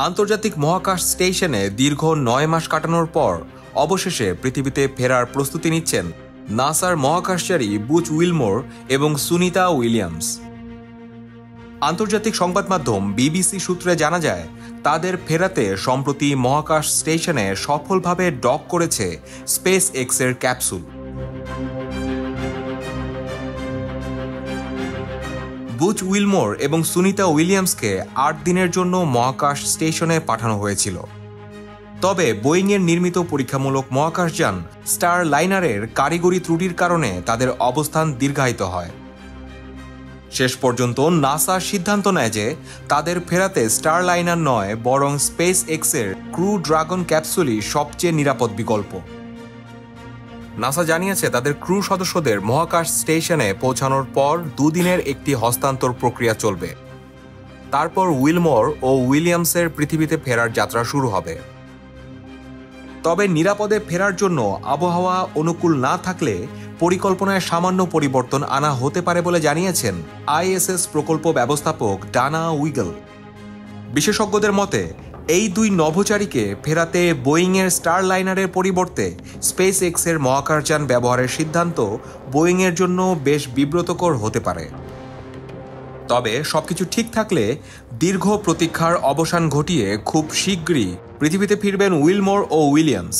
আন্তর্জাতিক মহাকাশ স্টেশনে দীর্ঘ ৯ মাস কাটানোর পর অবশেষে পৃথিবীতে ফেরার প্রস্তুতি নিচ্ছেন নাসার মহাকাশচারী বুচ উইলমোর এবং সুনিতা উইলিয়ামস। আন্তর্জাতিক সংবাদ মাধ্যম বিবিসি সূত্রে জানা যায়, তাদের ফেরাতে সম্প্রতি মহাকাশ স্টেশনে সফলভাবে ডক করেছে স্পেস এক্সের ক্যাপসুল। বুচ উইলমোর এবং সুনিতা উইলিয়ামসকে ৮ দিনের জন্য মহাকাশ স্টেশনে পাঠানো হয়েছিল। তবে বোয়িংয়ের নির্মিত পরীক্ষামূলক মহাকাশযান স্টার লাইনারের কারিগরি ত্রুটির কারণে তাদের অবস্থান দীর্ঘায়িত হয়। শেষ পর্যন্ত নাসা সিদ্ধান্ত নেয় যে তাদের ফেরাতে স্টার লাইনার নয়, বরং স্পেস এক্সের ক্রু ড্রাগন ক্যাপসুলই সবচেয়ে নিরাপদ বিকল্প। নাসা জানিয়েছে, তাদের ক্রু সদস্যদের মহাকাশ স্টেশনে পৌঁছানোর পর 2 দিনের একটি হস্তান্তর প্রক্রিয়া চলবে। তারপর উইলমোর ও উইলিয়ামসের পৃথিবীতে ফেরার যাত্রা শুরু হবে। তবে নিরাপদে ফেরার জন্য আবহাওয়া অনুকূল না থাকলে পরিকল্পনায় সামান্য পরিবর্তন আনা হতে পারে বলে জানিয়েছেন আইএসএস প্রকল্প ব্যবস্থাপক ডানা উইগল। বিশেষজ্ঞদের মতে, এই 2 নভোচারীকে ফেরাতে বোয়িংয়ের স্টার লাইনারের পরিবর্তে স্পেস এক্সের মহাকাশযান ব্যবহারের সিদ্ধান্ত বোয়িংয়ের জন্য বেশ বিব্রতকর হতে পারে। তবে সবকিছু ঠিক থাকলে দীর্ঘ প্রতীক্ষার অবসান ঘটিয়ে খুব শীঘ্রই পৃথিবীতে ফিরবেন উইলমোর ও উইলিয়ামস।